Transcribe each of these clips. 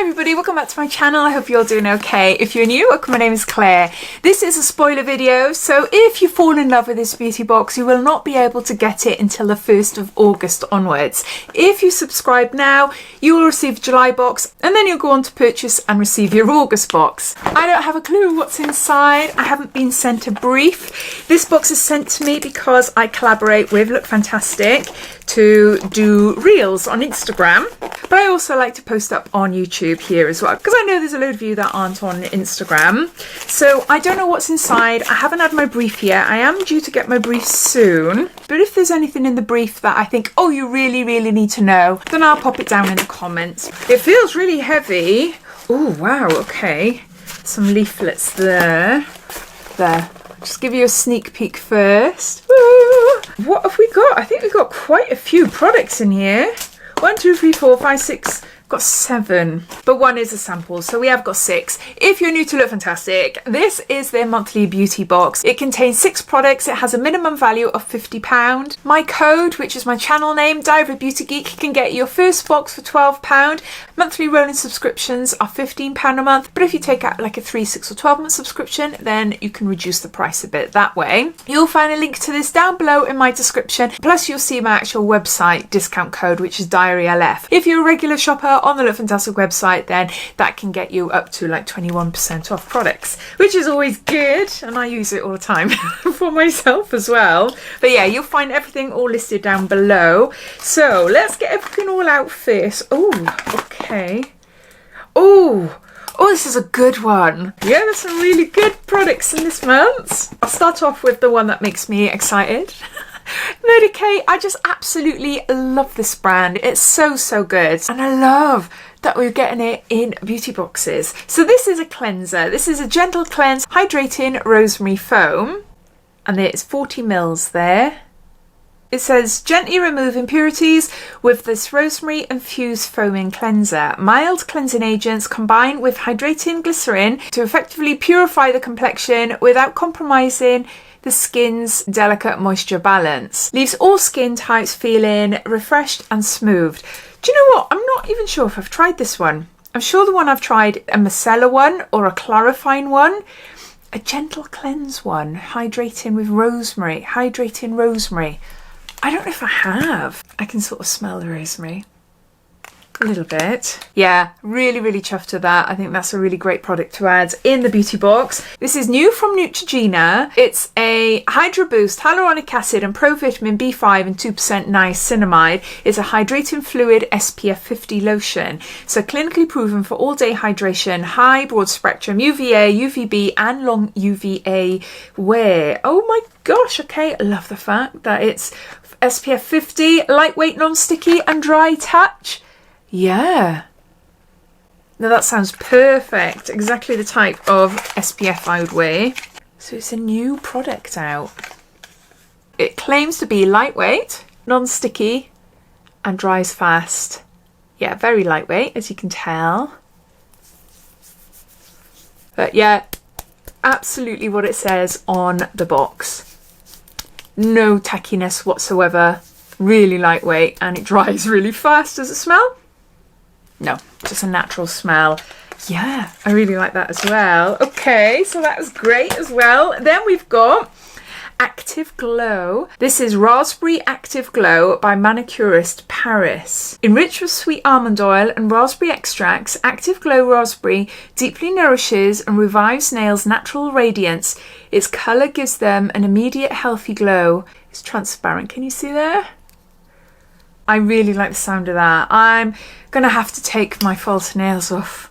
Hi everybody, welcome back to my channel. I hope you're doing okay. If you're new, welcome, my name is Claire. This is a spoiler video, so if you fall in love with this beauty box, you will not be able to get it until the 1st of August onwards. If you subscribe now, you will receive July box, and then you'll go on to purchase and receive your August box. I don't have a clue what's inside. I haven't been sent a brief. This box is sent to me because I collaborate with Lookfantastic to do reels on Instagram, but I also like to post up on YouTube here as well, because I know there's a load of you that aren't on Instagram. So I don't know what's inside. I haven't had my brief yet. I am due to get my brief soon, but if there's anything in the brief that I think, oh, you really need to know, then I'll pop it down in the comments. It feels really heavy. Oh wow, okay, some leaflets there. Just give you a sneak peek first. Ooh. What have we got? I think we've got quite a few products in here. 1, 2, 3, 4, 5, 6. Got 7, but 1 is a sample, so we have got 6. If you're new to Lookfantastic, this is their monthly beauty box. It contains 6 products. It has a minimum value of £50. My code, which is my channel name, Diaryofabeautygeek, can get your first box for £12. Monthly rolling subscriptions are £15 a month, but if you take out like a 3, 6 or 12 month subscription, then you can reduce the price a bit that way. You'll find a link to this down below in my description, plus you'll see my actual website discount code, which is DiaryLF. If you're a regular shopper on the Lookfantastic website, then that can get you up to like 21% off products, which is always good, and I use it all the time for myself as well. But yeah, you'll find everything all listed down below. So let's get everything all out first. Oh, okay. Oh, this is a good one. Yeah, there's some really good products in this month. I'll start off with the one that makes me excited. Medicaid. I just absolutely love this brand. It's so good, and I love that we're getting it in beauty boxes. So this is a cleanser. This is a gentle cleanse hydrating rosemary foam, and there's 40 mils there. It says gently remove impurities with this rosemary infused foaming cleanser. Mild cleansing agents combine with hydrating glycerin to effectively purify the complexion without compromising the skin's delicate moisture balance. Leaves all skin types feeling refreshed and smooth. Do you know what? I'm not even sure if I've tried this one. I'm sure the one I've tried, a micellar one or a clarifying one. A gentle cleanse one, hydrating rosemary. I don't know if I have. I can sort of smell the rosemary a little bit. Yeah, really chuffed with that. I think that's a really great product to add in the beauty box. This is new from Neutrogena. It's a Hydra Boost, hyaluronic acid and provitamin B5 and 2% niacinamide. It's a hydrating fluid SPF 50 lotion. So clinically proven for all day hydration, high broad spectrum UVA, UVB and long UVA wear. Oh my gosh, okay. I love the fact that it's SPF 50, lightweight, non-sticky and dry touch. Yeah. Now that sounds perfect. Exactly the type of SPF I would wear. So it's a new product out. It claims to be lightweight, non-sticky and dries fast. Yeah, very lightweight, as you can tell. But yeah, absolutely what it says on the box. No tackiness whatsoever. Really lightweight, and it dries really fast. Does it smell? No, just a natural smell. Yeah, I really like that as well. Okay, so that was great as well. Then we've got Active Glow. This is Raspberry Active Glow by Manicurist Paris. Enriched with sweet almond oil and raspberry extracts, Active Glow Raspberry deeply nourishes and revives nails' natural radiance. Its colour gives them an immediate healthy glow. It's transparent. Can you see there? I really like the sound of that. I'm going to have to take my false nails off.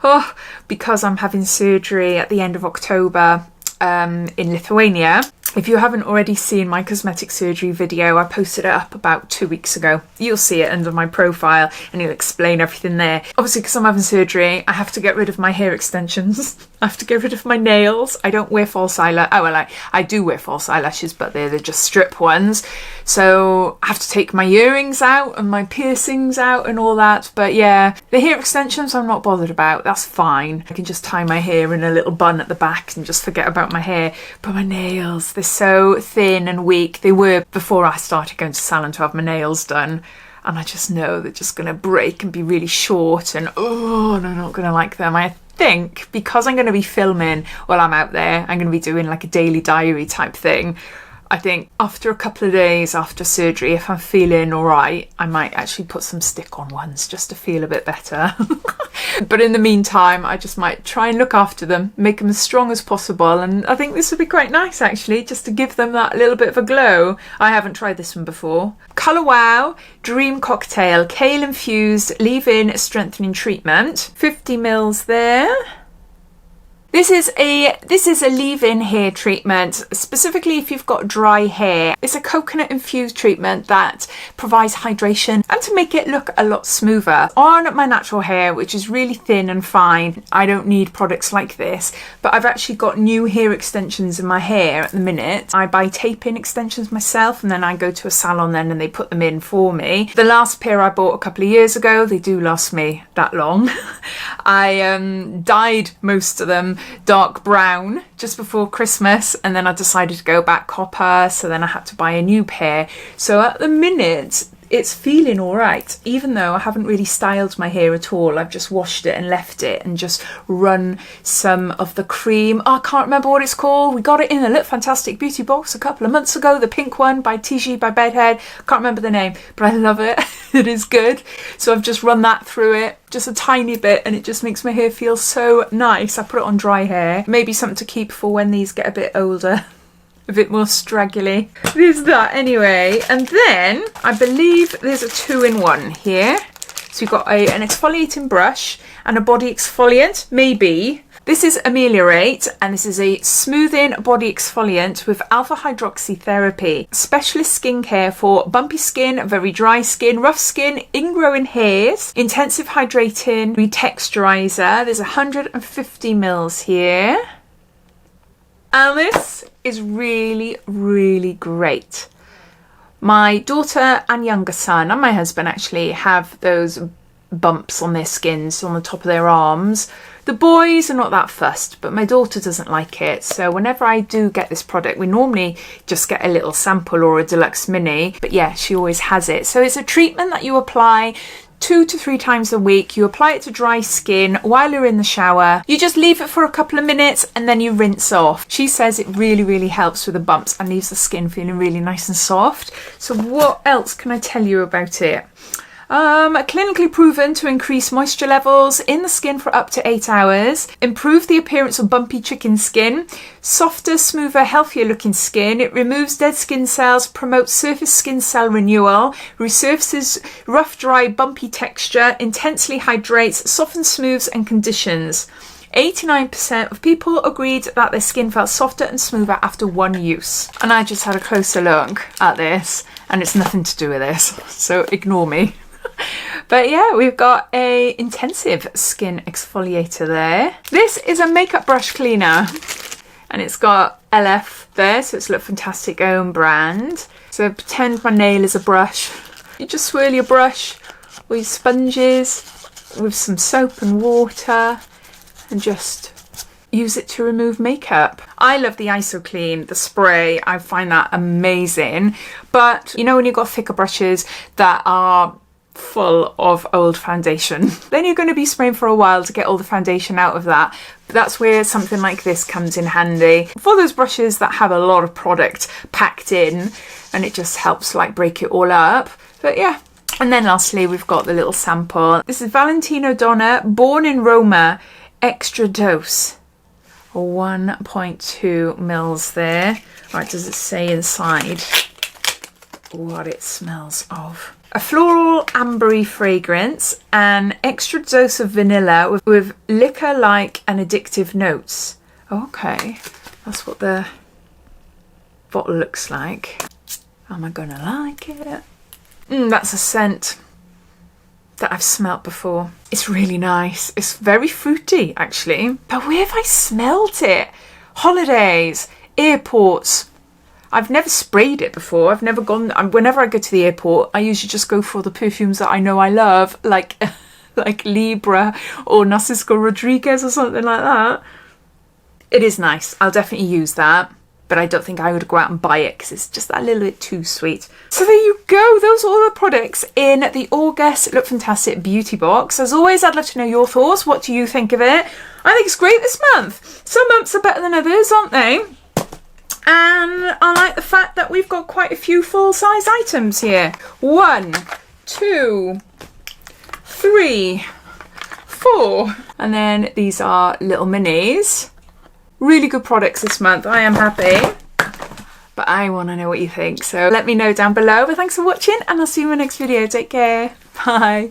Oh, because I'm having surgery at the end of October in Lithuania. If you haven't already seen my cosmetic surgery video, I posted it up about 2 weeks ago. You'll see it under my profile and it'll explain everything there. Obviously, because I'm having surgery, I have to get rid of my hair extensions. I have to get rid of my nails. I don't wear false eyelashes. Oh, well, I do wear false eyelashes, but they're just strip ones. So I have to take my earrings out and my piercings out and all that. But yeah, the hair extensions I'm not bothered about. That's fine. I can just tie my hair in a little bun at the back and just forget about my hair. But my nails, they're so thin and weak. They were before I started going to salon to have my nails done. and I just know they're just going to break and be really short, and oh, I'm not going to like them. I think because I'm going to be filming while I'm out there, I'm going to be doing like a daily diary type thing. I think after a couple of days after surgery, if I'm feeling all right, I might actually put some stick-on ones just to feel a bit better. But in the meantime, I just might try and look after them, make them as strong as possible. And I think this would be quite nice, actually, just to give them that little bit of a glow. I haven't tried this one before. Colour Wow Dream Cocktail Kale Infused Leave-In Strengthening Treatment. 50 mils there. This is a leave-in hair treatment, specifically if you've got dry hair. It's a coconut infused treatment that provides hydration and to make it look a lot smoother. On my natural hair, which is really thin and fine, I don't need products like this, but I've actually got new hair extensions in my hair at the minute. I buy tape-in extensions myself, and then I go to a salon then and they put them in for me. The last pair I bought a couple of years ago, they do last me that long. I dyed most of them dark brown just before Christmas, and then I decided to go back copper, so then I had to buy a new pair. So at the minute it's feeling all right, even though I haven't really styled my hair at all. I've just washed it and left it and just run some of the cream. Oh, I can't remember what it's called. We got it in a Lookfantastic beauty box a couple of months ago, the pink one by TG by Bedhead. Can't remember the name, but I love it. It is good. So I've just run that through it, just a tiny bit, and it just makes my hair feel so nice. I put it on dry hair. Maybe something to keep for when these get a bit older. A bit more straggly. There's that anyway. And then I believe there's a 2-in-1 here. So you've got an exfoliating brush and a body exfoliant, maybe. This is Ameliorate, and this is a smoothing body exfoliant with alpha hydroxy therapy. Specialist skincare for bumpy skin, very dry skin, rough skin, ingrowing hairs, intensive hydrating, retexturizer. There's 150 mils here. And this is really, really great. My daughter and younger son, and my husband actually, have those bumps on their skins, on the top of their arms. The boys are not that fussed, but my daughter doesn't like it. So whenever I do get this product, we normally just get a little sample or a deluxe mini. But yeah, she always has it. So it's a treatment that you apply 2 to 3 times a week. You apply it to dry skin while you're in the shower. You just leave it for a couple of minutes and then you rinse off. She says it really, really helps with the bumps and leaves the skin feeling really nice and soft. So what else can I tell you about it? Clinically proven to increase moisture levels in the skin for up to 8 hours, improve the appearance of bumpy chicken skin, softer, smoother, healthier looking skin. It removes dead skin cells, promotes surface skin cell renewal, resurfaces rough, dry, bumpy texture, intensely hydrates, softens, smooths and conditions. 89% of people agreed that their skin felt softer and smoother after 1 use. And I just had a closer look at this, and it's nothing to do with this, so ignore me. But yeah, we've got a intensive skin exfoliator there. This is a makeup brush cleaner, and it's got LF there, so it's Lookfantastic own brand. So pretend my nail is a brush. You just swirl your brush or your sponges with some soap and water and just use it to remove makeup. I love the ISO Clean, the spray. I find that amazing. But you know, when you've got thicker brushes that are full of old foundation, then you're going to be spraying for a while to get all the foundation out of that. But that's where something like this comes in handy for those brushes that have a lot of product packed in, and it just helps like break it all up. But yeah. And then lastly, we've got the little sample. This is Valentino Donna Born in Roma Extra Dose, 1.2 mils there. Right, does it say inside what it smells of? A floral ambery fragrance, an extra dose of vanilla with liquor-like and addictive notes. Okay, that's what the bottle looks like. Am I gonna like it? That's a scent that I've smelt before. It's really nice. It's very fruity, actually. But where have I smelt it? Holidays, airports. I've never sprayed it before. I've never gone. Whenever I go to the airport, I usually just go for the perfumes that I know I love, like Libra or Narciso Rodriguez or something like that. It is nice. I'll definitely use that. but I don't think I would go out and buy it because it's just a little bit too sweet. So there you go, those are all the products in the August Lookfantastic beauty box. As always, I'd love to know your thoughts. What do you think of it? I think it's great this month. Some months are better than others, aren't they? And I like the fact that we've got quite a few full-size items here. 1, 2, 3, 4. And then these are little minis. Really good products this month. I am happy. But I want to know what you think. So let me know down below. But thanks for watching and I'll see you in my next video. Take care. Bye.